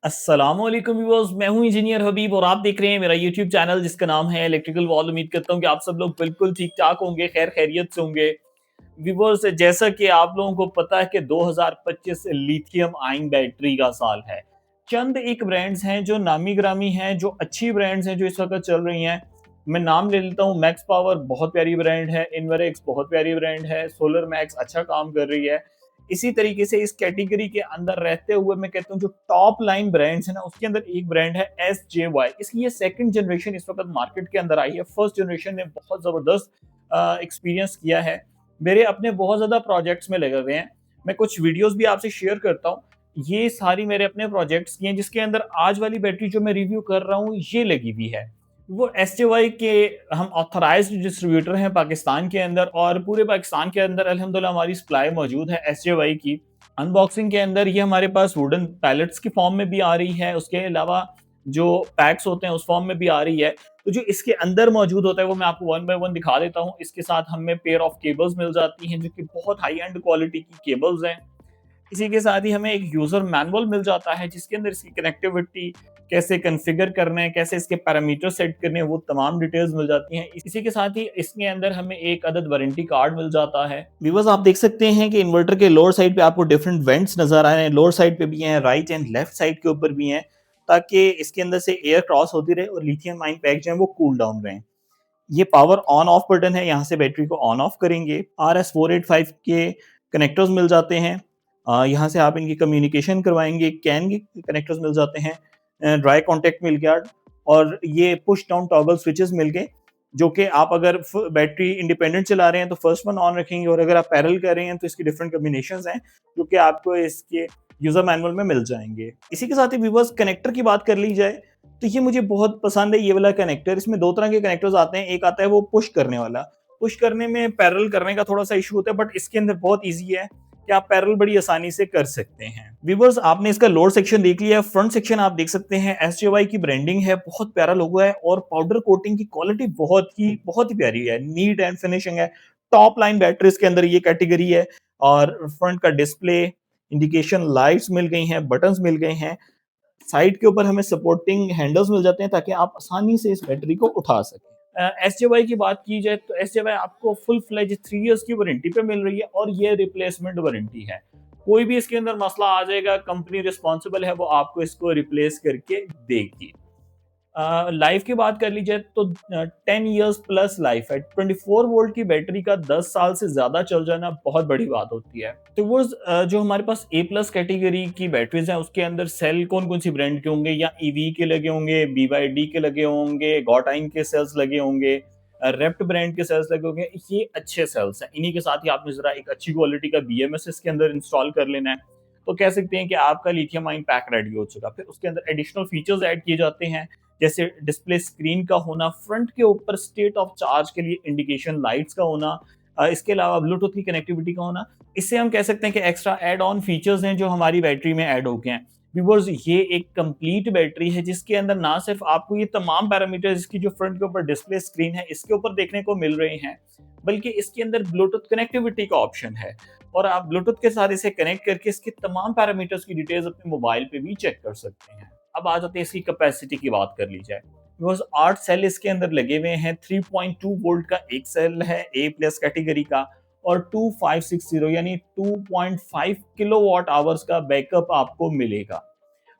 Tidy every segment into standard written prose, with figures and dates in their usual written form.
अस्सलामुअलैकुम व्यूअर्स, मैं हूं इंजीनियर हबीब और आप देख रहे हैं मेरा यूट्यूब चैनल जिसका नाम है इलेक्ट्रिकल वॉल। उम्मीद करता हूं कि आप सब लोग बिल्कुल ठीक ठाक होंगे, खैर खैरियत से होंगे। व्यूअर्स, जैसा कि आप लोगों को पता है कि 2025 लिथियम आयन बैटरी का साल है। चंद एक ब्रांड्स हैं जो नामी ग्रामी हैं, जो अच्छी ब्रांड्स हैं, जो इस वक्त चल रही हैं। मैं नाम ले लेता हूँ। मैक्स पावर बहुत प्यारी ब्रांड है, इन्वरेक्स बहुत प्यारी ब्रांड है, सोलर मैक्स अच्छा काम कर रही है। इसी तरीके से इस कैटेगरी के अंदर रहते हुए मैं कहता हूँ जो टॉप लाइन ब्रांड्स है ना, उसके अंदर एक ब्रांड है SJY। इसकी ये सेकंड जनरेशन इस वक्त मार्केट के अंदर आई है। फर्स्ट जनरेशन ने बहुत जबरदस्त एक्सपीरियंस किया है। मेरे अपने बहुत ज़्यादा प्रोजेक्ट्स में लगे हुए हैं। मैं कुछ वीडियोस भी आपसे शेयर करता हूँ। ये सारी मेरे अपने प्रोजेक्ट्स की हैं, जिसके अंदर आज वाली बैटरी जो मैं रिव्यू कर रहा हूँ, ये लगी हुई है। वो एसजेवाई के हम ऑथराइज्ड डिस्ट्रीब्यूटर हैं पाकिस्तान के अंदर, और पूरे पाकिस्तान के अंदर अल्हम्दुलिल्लाह हमारी सप्लाई मौजूद है एसजेवाई की। अनबॉक्सिंग के अंदर ये हमारे पास वुडन पैलेट्स की फॉर्म में भी आ रही है, उसके अलावा जो पैक्स होते हैं उस फॉर्म में भी आ रही है। तो जो इसके अंदर मौजूद होता है वो मैं आपको वन बाय वन दिखा देता हूँ। इसके साथ हमें पेयर ऑफ केबल्स मिल जाती हैं जो कि बहुत हाई एंड क्वालिटी की केबल्स हैं। इसी के साथ ही हमें एक यूजर मैनुअल मिल जाता है जिसके अंदर इसकी कनेक्टिविटी कैसे कॉन्फ़िगर करना है, कैसे इसके पैरामीटर सेट करने हैं, वो तमाम डिटेल्स मिल जाती हैं। इसी के साथ ही इसके अंदर हमें एक अदद वारंटी कार्ड मिल जाता है। व्यूअर्स, आप देख सकते हैं कि इन्वर्टर के लोअर साइड पे आपको डिफरेंट वेंट्स नज़र आ रहे हैं। लोअर साइड पे भी हैं, राइट एंड लेफ्ट साइड के ऊपर भी हैं, ताकि इसके अंदर से एयर क्रॉस होती रहे और लिथियम आयन पैक जो है वो कूल डाउन रहें। ये पावर ऑन ऑफ बटन है, यहाँ से बैटरी को ऑन ऑफ करेंगे। RS485 के कनेक्टर्स मिल जाते हैं। यहाँ से आप इनकी कम्युनिकेशन करवाएंगे। कैन के कनेक्टर्स मिल जाते हैं। ड्राई कॉन्टैक्ट मिल गया, और ये पुश डाउन टॉगल स्विचेस मिल गए, जो कि आप अगर बैटरी इंडिपेंडेंट चला रहे हैं तो फर्स्ट वन ऑन रखेंगे, और अगर आप पैरेलल कर रहे हैं तो इसकी डिफरेंट कम्बिनेशंस हैं जो कि आपको इसके यूजर मैनुअल में मिल जाएंगे। इसी के साथ ही व्यूअर्स, कनेक्टर की बात कर ली जाए तो ये मुझे बहुत पसंद है, ये वाला कनेक्टर। इसमें 2 तरह के कनेक्टर्स आते हैं। एक आता है वो पुश करने वाला। पुश करने में पैरेलल करने का थोड़ा-सा इश्यू होता है, बट इसके अंदर बहुत ईज़ी है कि आप पैरेलल बड़ी आसानी से कर सकते हैं। व्यूअर्स, आपने इसका लोड सेक्शन देख लिया है। फ्रंट सेक्शन आप देख सकते हैं, एसजेवाई की ब्रांडिंग है, बहुत प्यारा लोगो है, और पाउडर कोटिंग की क्वालिटी बहुत ही प्यारी है। नीट एंड फिनिशिंग है। टॉप लाइन बैटरीज़ के अंदर ये कैटेगरी है। और फ्रंट का डिस्प्ले, इंडिकेशन लाइट्स मिल गई हैं, बटन्स मिल गए हैं। साइड के ऊपर हमें सपोर्टिंग हैंडल्स मिल जाते हैं ताकि आप आसानी से इस बैटरी को उठा सकें। एसजेवाई की बात की जाए तो एसजेवाई आपको फुल फ्लेज 3 इयर्स की वारंटी पे मिल रही है, और ये रिप्लेसमेंट वारंटी है। कोई भी इसके अंदर मसला आ जाएगा, कंपनी रिस्पॉन्सिबल है, वो आपको इसको रिप्लेस करके देगी। लाइफ की बात कर ली जाए तो 10 इयर्स प्लस लाइफ है। 24 वोल्ट की बैटरी का 10 साल से ज़्यादा चल जाना बहुत बड़ी बात होती है। तो वो जो हमारे पास ए प्लस कैटेगरी की बैटरीज हैं, उसके अंदर सेल कौन कौन सी ब्रांड के होंगे? या ईवी के लगे होंगे, BYD के लगे होंगे, गॉटाइन के सेल्स लगे होंगे, रेप्ट ब्रांड के सेल्स लगे होंगे। ये अच्छे सेल्स हैं। इन्हीं के साथ ही आपने ज़रा एक अच्छी क्वालिटी का BMS इसके अंदर इंस्टॉल कर लेना है, तो कह सकते हैं कि आपका लिथियम आयन पैक रेडी हो चुका। फिर उसके अंदर एडिशनल फीचर्स ऐड किए जाते हैं, जैसे डिस्प्ले स्क्रीन का होना, फ्रंट के ऊपर स्टेट ऑफ चार्ज के लिए इंडिकेशन लाइट्स का होना, इसके अलावा ब्लूटूथ की कनेक्टिविटी का होना। इससे हम कह सकते हैं कि एक्स्ट्रा एड ऑन फीचर्स हैं जो हमारी बैटरी में ऐड हो गए हैं। व्यूअर्स, ये एक कंप्लीट बैटरी है जिसके अंदर ना सिर्फ आपको ये तमाम पैरामीटर्स, इसकी जो फ्रंट के ऊपर डिस्प्ले स्क्रीन है इसके ऊपर देखने को मिल रहे हैं, बल्कि इसके अंदर ब्लूटूथ कनेक्टिविटी का ऑप्शन है, और आप ब्लूटूथ के साथ इसे कनेक्ट करके इसके तमाम पैरामीटर्स की डिटेल्स अपने मोबाइल पे भी चेक कर सकते हैं। अब आ जाते हैं इसकी कैपेसिटी की बात कर ली जाए। बिकॉज़ 8 सेल इसके अंदर लगे हुए हैं। 3.2 वोल्ट का एक सेल है ए प्लस कैटेगरी का, और 2560 यानी 2.5 किलोवाट आवर्स का बैकअप आपको मिलेगा।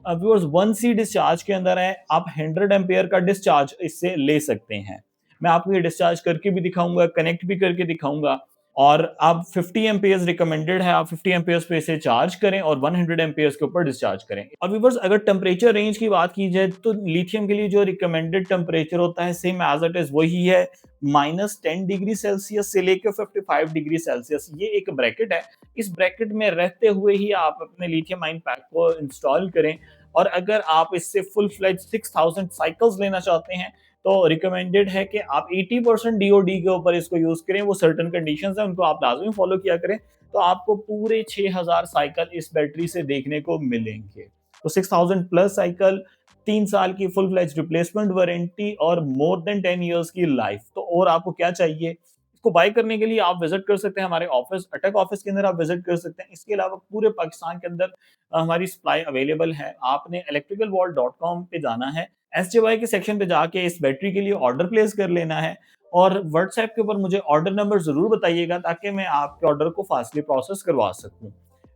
व्यूअर्स, 1 सी डिस्चार्ज के अंदर है, आप 100 एम्पेयर का डिस्चार्ज इससे ले सकते हैं। मैं आपको ये डिस्चार्ज करके भी दिखाऊंगा, कनेक्ट भी करके दिखाऊंगा। और आप 50 एम्पेयर्स रिकमेंडेड है, आप 50 एम्पेयर्स पे इसे चार्ज करें और 100 एम्पेयर्स के ऊपर डिस्चार्ज करें। और व्यूअर्स, अगर टेम्परेचर रेंज की बात की जाए तो लिथियम के लिए जो रिकमेंडेड टेम्परेचर होता है सेम एज इट इज वही है, -10 डिग्री सेल्सियस से लेकर 55 डिग्री सेल्सियस। ये एक ब्रैकेट है। इस ब्रैकेट में रहते हुए ही आप अपने लिथियम आयन पैक को इंस्टॉल करें। और अगर आप इससे फुल फ्लेज 6000 साइकिल्स लेना चाहते हैं तो रिकमेंडेड है कि आप 80% डीओडी के ऊपर इसको यूज करें। वो सर्टेन कंडीशंस हैं, उनको आप लाजमी फॉलो किया करें, तो आपको पूरे 6000 साइकिल इस बैटरी से देखने को मिलेंगे। तो 6000 प्लस साइकिल, 3 साल की फुल फ्लेज रिप्लेसमेंट वारंटी, और मोर देन 10 इयर्स की लाइफ। तो और आपको क्या चाहिए? इसको बाय करने के लिए आप विजिट कर सकते हैं हमारे ऑफिस, अटक ऑफिस के अंदर आप विजिट कर सकते हैं। इसके अलावा पूरे पाकिस्तान के अंदर हमारी सप्लाई अवेलेबल है। आपने electricalworld.com पे जाना है, एसजेवाई के सेक्शन पे जाके इस बैटरी के लिए ऑर्डर प्लेस कर लेना है और व्हाट्सएप के ऊपर मुझे ऑर्डर नंबर ज़रूर बताइएगा ताकि मैं आपके ऑर्डर को फास्टली प्रोसेस करवा सकूँ।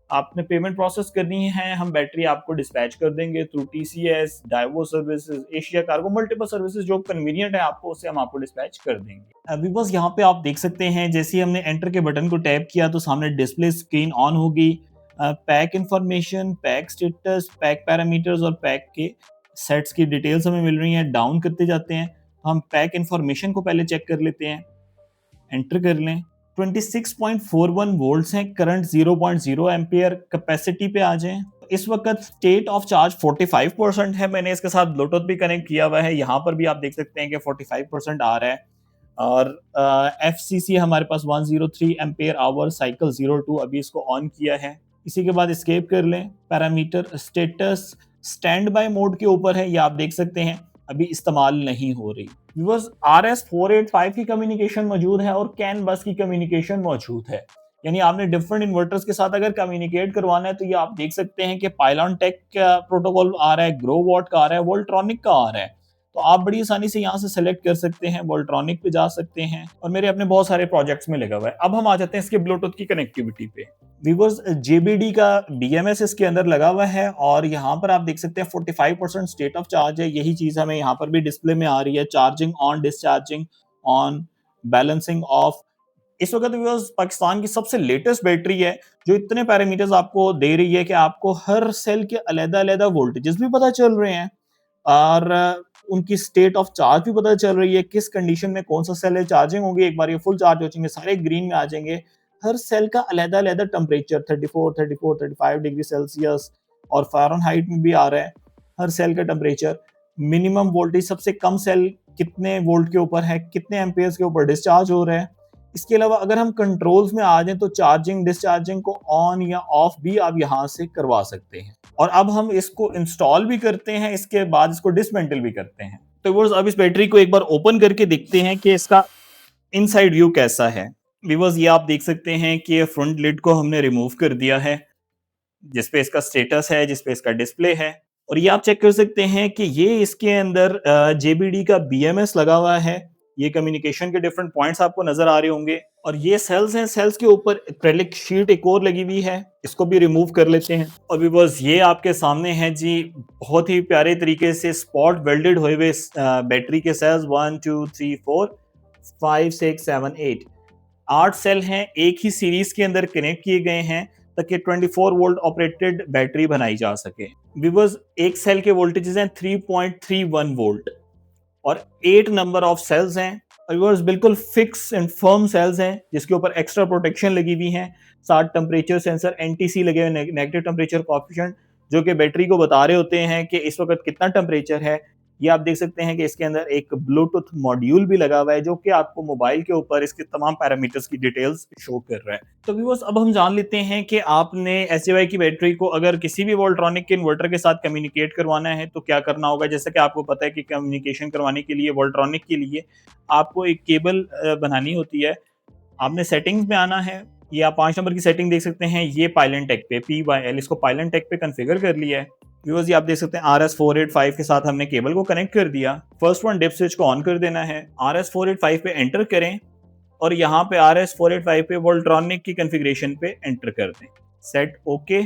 आपने पेमेंट प्रोसेस करनी है, हम बैटरी आपको डिस्पैच कर देंगे through TCS, Daewoo services, Asia cargo, multiple services जो कन्वीनियंट है आपको उससे हम आपको डिस्पैच कर देंगे। अभी बस यहाँ पे आप देख सकते हैं जैसे ही हमने एंटर के बटन को टैप किया तो सामने डिस्प्ले स्क्रीन ऑन होगी। Pack information, pack status, pack parameters और पैक के सेट्स की डिटेल्स हमें मिल रही हैं। डाउन करते जाते हैं, हम पैक इंफॉर्मेशन को पहले चेक कर लेते हैं, एंटर कर लें। 26.41 वोल्ट्स हैं, करंट 0.0 एम्पियर। कैपेसिटी पे आ जाएं। इस वक्त स्टेट ऑफ चार्ज 45% है। मैंने इसके साथ ब्लूटूथ भी कनेक्ट किया हुआ है, यहाँ पर भी आप देख सकते हैं कि 45% आ रहा है। और एफसीसी हमारे पास 103 एम्पियर आवर, साइकिल 02 अभी इसको ऑन किया है। इसी के बाद एस्केप कर लें। Parameter status stand by mode के ऊपर है, ये आप देख सकते हैं अभी इस्तेमाल नहीं हो रही। व्यूअर्स, RS485 की कम्युनिकेशन मौजूद है और कैन बस की कम्युनिकेशन मौजूद है। यानी आपने डिफरेंट इन्वर्टर्स के साथ अगर कम्युनिकेट करवाना है तो ये आप देख सकते हैं कि पाइलॉन टेक का प्रोटोकॉल आ रहा है, ग्रो वॉट का आ रहा है, वोल्ट्रॉनिक का आ रहा है। तो आप बड़ी आसानी से यहाँ से सेलेक्ट कर सकते हैं, वोल्ट्रॉनिक पे जा सकते हैं और मेरे अपने बहुत सारे प्रोजेक्ट्स में लगा हुआ है। अब हम आ जाते हैं इसके ब्लूटूथ की कनेक्टिविटी पे। व्यूअर्स, JBD का BMS इसके अंदर लगा हुआ है और यहाँ पर आप देख सकते हैं 45% स्टेट ऑफ चार्ज है। यही चीज हमें यहाँ पर भी डिस्प्ले में आ रही है, charging on, discharging on, balancing of. इस वक्त व्यूअर्स पाकिस्तान की सबसे लेटेस्ट बैटरी है जो इतने पैरामीटर्स आपको दे रही है कि आपको हर सेल के अलग-अलग वोल्टेजेस भी पता चल रहे हैं और उनकी स्टेट ऑफ चार्ज भी पता चल रही है, किस कंडीशन में कौन सा सेल है। चार्जिंग होगी, एक बार ये फुल चार्ज हो जाएंगे, सारे ग्रीन में आ जाएंगे। हर सेल का अलग-अलग टेम्परेचर 34, 34, 35 डिग्री सेल्सियस और फ़ारेनहाइट में भी आ रहा है हर सेल का टेम्परेचर। मिनिमम वोल्टेज, सबसे कम सेल कितने वोल्ट के ऊपर है, कितने एम्पियर्स के ऊपर डिस्चार्ज हो रहा है। इसके अलावा अगर हम कंट्रोल्स में आ जाएं तो चार्जिंग डिस्चार्जिंग को ऑन या ऑफ भी आप यहाँ से करवा सकते हैं। और अब हम इसको इंस्टॉल भी करते हैं, इसके बाद इसको डिसमेंटल भी करते हैं। तो व्यूअर्स, अब इस बैटरी को एक बार ओपन करके देखते हैं कि इसका इनसाइड व्यू कैसा है। व्यूअर्स, ये आप देख सकते हैं कि फ्रंट लिड को हमने रिमूव कर दिया है, जिसपे इसका स्टेटस है, जिसपे इसका डिस्प्ले है। और ये आप चेक कर सकते हैं कि ये इसके अंदर JBD का BMS लगा हुआ है। ये कम्युनिकेशन के डिफरेंट पॉइंट्स आपको नजर आ रहे होंगे और ये सेल्स हैं, सेल्स के ऊपर एक्रेलिक शीट एक और लगी हुई है, इसको भी रिमूव कर लेते हैं। और व्यूअर्स, ये आपके सामने है जी, बहुत ही प्यारे तरीके से स्पॉट वेल्डेड हुए हुए बैटरी के सेल्स 1 2 3 4 5 6 7 8 8 सेल हैं, एक ही सीरीज के अंदर कनेक्ट किए गए हैं ताकि 24 वोल्ट ऑपरेटेड बैटरी बनाई जा सके। व्यूअर्स, एक सेल के वोल्टेजेस हैं 3.31 वोल्ट और 8 नंबर ऑफ सेल्स हैं। व्यूअर्स, बिल्कुल फिक्स एंड फर्म सेल्स हैं जिसके ऊपर एक्स्ट्रा प्रोटेक्शन लगी हुई है। 60 टेम्परेचर सेंसर NTC लगे हुए, नेगेटिव टेम्परेचर कोएफिशिएंट, जो कि बैटरी को बता रहे होते हैं कि इस वक्त कितना टेम्परेचर है। ये आप देख सकते हैं कि इसके अंदर एक ब्लूटूथ मॉड्यूल भी लगा हुआ है जो कि आपको मोबाइल के ऊपर इसके तमाम पैरामीटर्स की डिटेल्स शो कर रहा है। तो व्यूअर्स, अब हम जान लेते हैं कि आपने SJY की बैटरी को अगर किसी भी वोल्ट्रॉनिक के इन्वर्टर के साथ कम्युनिकेट करवाना है तो क्या करना होगा। जैसा कि आपको पता है कि कम्युनिकेशन करवाने के लिए वोल्ट्रॉनिक के लिए आपको एक केबल बनानी होती है। आपने सेटिंग्स में आना है, ये आप 5 नंबर की सेटिंग देख सकते हैं, ये पाइलन टेक पे PYL, इसको पाइलन टेक पे कॉन्फ़िगर कर लिया है। व्यूअर्स, ये आप देख सकते हैं RS485 के साथ हमने केबल को कनेक्ट कर दिया। फर्स्ट वन, डिप स्विच को ऑन कर देना है। RS485 पे एंटर करें और यहाँ पे RS485 पे वोल्ट्रॉनिक की कॉन्फ़िगरेशन पे एंटर कर दें। सेट ओके,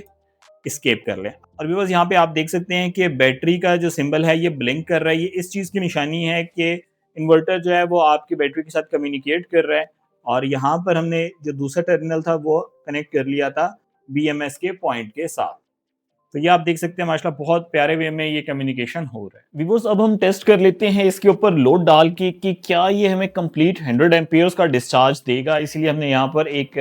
एस्केप कर लें। और व्यूअर्स, यहाँ पे आप देख सकते हैं कि बैटरी का जो सिंबल है ये ब्लिंक कर रहा है। ये इस चीज़ की निशानी है कि इन्वर्टर जो है वो आपकी बैटरी के साथ कम्युनिकेट कर रहा है। और यहाँ पर हमने जो दूसरा टर्मिनल था वो कनेक्ट कर लिया था BMS के पॉइंट के साथ। तो ये आप देख सकते हैं माशाल्लाह बहुत प्यारे वे में ये कम्युनिकेशन हो रहा है। व्यूअर्स, अब हम टेस्ट कर लेते हैं इसके ऊपर लोड डाल के कि क्या ये हमें कंप्लीट 100 एम्पियर्स का डिस्चार्ज देगा। इसलिए हमने यहाँ पर एक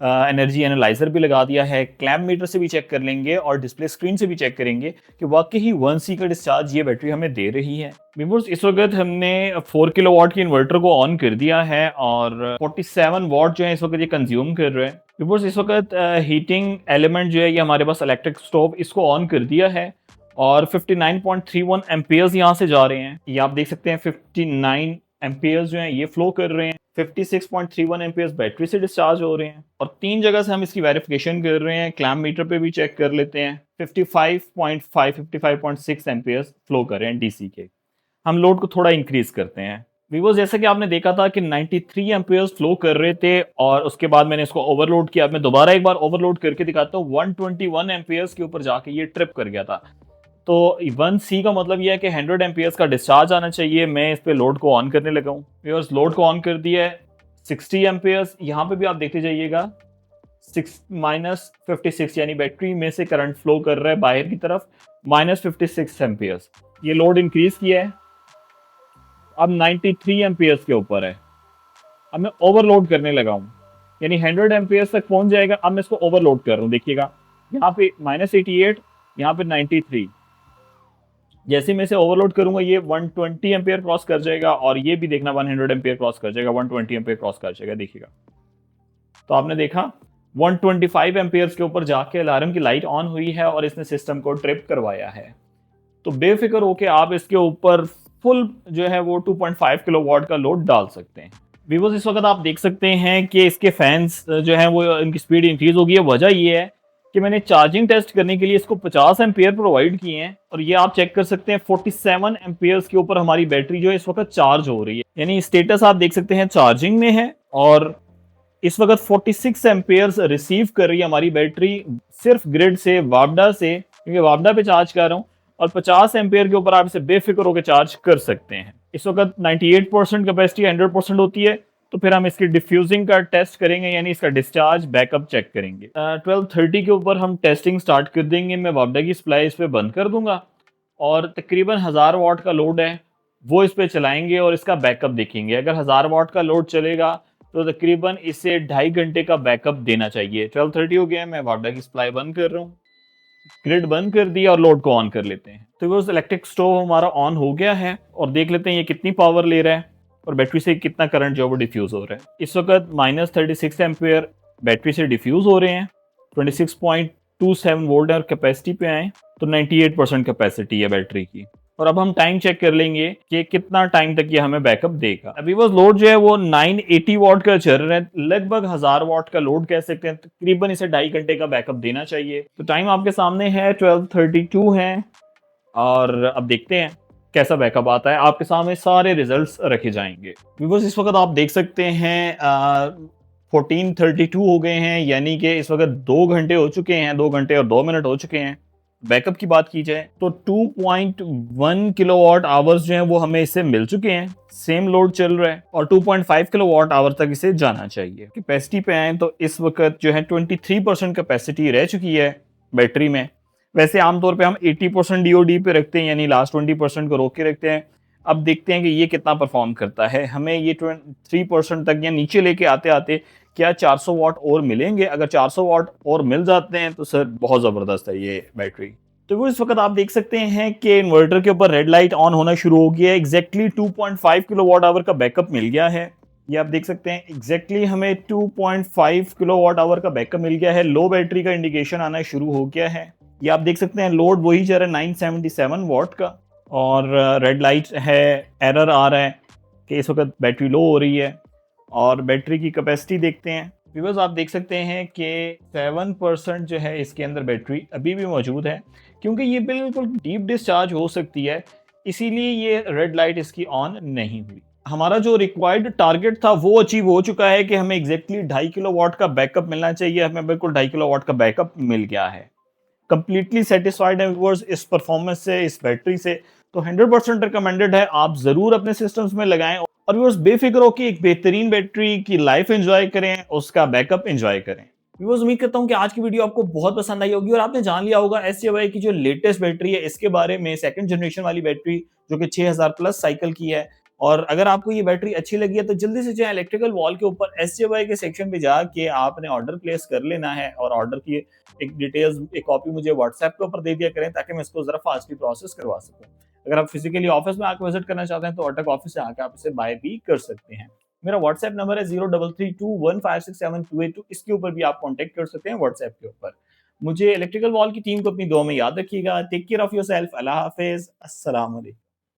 एनर्जी एनालाइजर भी लगा दिया है। क्लैम्प मीटर से भी चेक कर लेंगे और डिस्प्ले स्क्रीन से भी चेक करेंगे कि वाकई ही 1C का डिस्चार्ज ये बैटरी हमें दे रही है। व्यूअर्स, इस वक्त हमने 4 किलोवाट की इन्वर्टर को ऑन कर दिया है और 47 वाट जो है इस वक्त ये कंज्यूम कर रहे हैं। व्यूअर्स, इस वक्त हीटिंग एलिमेंट जो है ये हमारे पास इलेक्ट्रिक स्टोव, इसको ऑन कर दिया है और 59.31 एम्पियर्स यहाँ से जा रहे हैं। ये आप देख सकते हैं 59 एम्पियर्स जो हैं ये फ्लो कर रहे हैं। 56.31 एम्पियर्स बैटरी से डिस्चार्ज हो रहे हैं, और 3 जगह से हम इसकी वेरिफिकेशन कर रहे हैं। क्लैम्प मीटर पे भी चेक कर लेते हैं, 55.5 55.6 एम्पियर्स फ्लो कर रहे हैं डीसी के। हम लोड को थोड़ा इंक्रीज करते हैं। वीवो जैसा कि आपने देखा था कि 93 एम्पियर्स फ्लो कर रहे थे, और उसके बाद मैंने इसको ओवरलोड किया। मैं दोबारा एक बार ओवरलोड करके दिखाता हूँ। 121 एम्पियर्स के ऊपर जाके ये ट्रिप कर गया था। तो 1C का मतलब ये है कि 100 एम्पियर्स का डिस्चार्ज आना चाहिए। मैं इस पे लोड को ऑन करने लगा हूँ। व्यूअर्स, लोड को ऑन कर दिया है। 60 एम्पियर्स, यहाँ पे भी आप देखते जाइएगा, -56, यानी बैटरी में से करंट फ्लो कर रहा है बाहर की तरफ, -56 एम्पियर्स। ये लोड इंक्रीज किया है, अब 93 एम्पियर्स के ऊपर है। अब मैं ओवरलोड करने लगा हूँ, यानी 100 एम्पियर्स तक पहुंच जाएगा। अब मैं इसको ओवरलोड कर रहा हूँ, देखिएगा यहाँ पे -88, यहाँ पे 93। जैसे मैं इसे ओवरलोड करूंगा ये 120 एम्पियर क्रॉस कर जाएगा, और ये भी देखना 100 एम्पियर क्रॉस कर जाएगा, 120 एम्पियर क्रॉस कर जाएगा, देखिएगा। तो आपने देखा 125 एम्पियर्स के ऊपर जाके अलार्म की लाइट ऑन हुई है, और इसने सिस्टम को ट्रिप करवाया है। तो बेफिक्र होके आप इसके ऊपर फुल जो है वो 2.5 किलोवाट का लोड डाल सकते हैं। वीवो इस वक्त आप देख सकते हैं कि इसके फैंस जो हैं वो इनकी स्पीड इंक्रीज हो गई है। वजह ये है कि मैंने चार्जिंग टेस्ट करने के लिए इसको 50 एम्पियर प्रोवाइड किए हैं, और ये आप चेक कर सकते हैं 47 एम्पियर्स के ऊपर हमारी बैटरी जो है इस वक्त चार्ज हो रही है। यानी स्टेटस आप देख सकते हैं चार्जिंग में है, और इस वक्त 46 एम्पियर्स रिसीव कर रही है हमारी बैटरी सिर्फ ग्रिड से, वापडा से, क्योंकि वापडा पे चार्ज कर रहा हूँ। और 50 एम्पियर के ऊपर आप इसे बेफिक्र होकर चार्ज कर सकते हैं। इस वक्त 98% कैपेसिटी 100% होती है। तो फिर हम इसकी डिफ्यूजिंग का टेस्ट करेंगे, यानी इसका डिस्चार्ज बैकअप चेक करेंगे। 12:30 के ऊपर हम टेस्टिंग स्टार्ट कर देंगे। मैं वापडा की सप्लाई इस पे बंद कर दूंगा, और तकरीबन 1000 वाट का लोड है वो इस पे चलाएंगे, और इसका बैकअप देखेंगे। अगर 1000 वाट का लोड चलेगा तो तकरीबन इसे 2.5 घंटे का बैकअप देना चाहिए। 12:30 हो गया है, मैं वापडा की सप्लाई बंद कर रहा हूँ, ग्रिड बंद कर दिया, और लोड को ऑन कर लेते हैं। तो वो इलेक्ट्रिक स्टोव हमारा ऑन हो गया है, और देख लेते हैं ये कितनी पावर ले रहा है, और बैटरी से कितना करंट जो है वो डिफ्यूज हो रहा है। इस वक्त -36 एम्पियर बैटरी से डिफ्यूज हो रहे हैं, 26.27 वोल्ट है, और कैपेसिटी पे आए तो 98% कैपेसिटी है बैटरी की। और अब हम टाइम चेक कर लेंगे कि कितना टाइम तक ये हमें बैकअप देगा। अभी बस लोड जो है वो 980 वाट का चल रहा है, लगभग 1000 वाट का लोड कह सकते हैं। तकरीबन इसे 2.5 घंटे का बैकअप देना चाहिए। तो टाइम आपके सामने है, 12:32 है, और अब देखते हैं कैसा बैकअप आता है। आपके सामने सारे रिजल्ट्स रखे जाएंगे। व्यूअर्स, इस वक्त आप देख सकते हैं 14:32 हो गए हैं, यानी कि इस वक्त 2 घंटे हो चुके हैं, 2 घंटे और 2 मिनट हो चुके हैं। बैकअप की बात की जाए तो 2.1 किलोवाट आवर्स जो हैं वो हमें इससे मिल चुके हैं। सेम लोड चल रहा है, और 2.5 किलोवाट आवर तक इसे जाना चाहिए। कैपेसिटी पे आए तो इस वक्त जो है 23% कैपेसिटी रह चुकी है बैटरी में। वैसे आमतौर पे हम 80% डीओडी पे रखते हैं, यानी लास्ट 20% को रोक के रखते हैं। अब देखते हैं कि ये कितना परफॉर्म करता है। हमें ये 3% तक या नीचे लेके आते आते क्या 400 वाट और मिलेंगे? अगर 400 वाट और मिल जाते हैं तो सर बहुत ज़बरदस्त है ये बैटरी। तो वो इस वक्त आप देख सकते हैं कि इन्वर्टर के ऊपर रेड लाइट ऑन होना शुरू हो गया है। एग्जैक्टली 2.5 किलोवाट आवर का बैकअप मिल गया है। ये आप देख सकते हैं एग्जैक्टली हमें 2.5 किलोवाट आवर का बैकअप मिल गया है। लो बैटरी का इंडिकेशन आना शुरू हो गया है। ये आप देख सकते हैं लोड वही जा रहा है 977 वाट का, और रेड लाइट है, एरर आ रहा है कि इस वक्त बैटरी लो हो रही है। और बैटरी की कैपेसिटी देखते हैं। व्यूअर्स, आप देख सकते हैं कि 7% जो है इसके अंदर बैटरी अभी भी मौजूद है, क्योंकि ये बिल्कुल डीप डिस्चार्ज हो सकती है, इसीलिए ये रेड लाइट इसकी ऑन नहीं हुई। हमारा जो रिक्वायर्ड टारगेट था वो अचीव हो चुका है कि हमें एग्जैक्टली 2.5 किलोवाट का बैकअप मिलना चाहिए। हमें बिल्कुल 2.5 किलोवाट का बैकअप मिल गया है। कंप्लीटली सेटिस्फाइड है व्यूअर्स इस परफॉर्मेंस से, इस बैटरी से। तो 100% रिकमेंडेड है, आप जरूर अपने सिस्टम्स में लगाएं, और व्यूअर्स बेफिक्र हो कि एक बेहतरीन बैटरी की लाइफ एंजॉय करें, उसका बैकअप एंजॉय करें। व्यूअर्स, उम्मीद करता हूं कि आज की वीडियो आपको बहुत पसंद आई होगी, और आपने जान लिया होगा SJY की जो लेटेस्ट बैटरी है इसके बारे में, सेकंड जनरेशन वाली बैटरी जो कि 6000 प्लस साइकिल की है। और अगर आपको ये बैटरी अच्छी लगी है तो जल्दी से जाए इलेक्ट्रिकल वॉल के ऊपर SJY के सेक्शन पे जाके आपने ऑर्डर प्लेस कर लेना है, और ऑर्डर की एक डिटेल्स, एक कॉपी मुझे व्हाट्सएप के ऊपर दे दिया करें, ताकि मैं इसको जरा फास्टली प्रोसेस करवा सकूं। अगर आप फिजिकली ऑफिस में आकर विजिट करना चाहते हैं तो अटक ऑफिस से आकर आप इसे बाय भी कर सकते हैं। मेरा व्हाट्सएप नंबर है 0332156728, इसके ऊपर भी आप कांटेक्ट कर सकते हैं व्हाट्सएप के ऊपर। मुझे इलेक्ट्रिकल वॉल की टीम को अपनी दुआ में याद रखिएगा। Take care of yourself. अल्लाह हाफिज। अस्सलाम वालेकुम।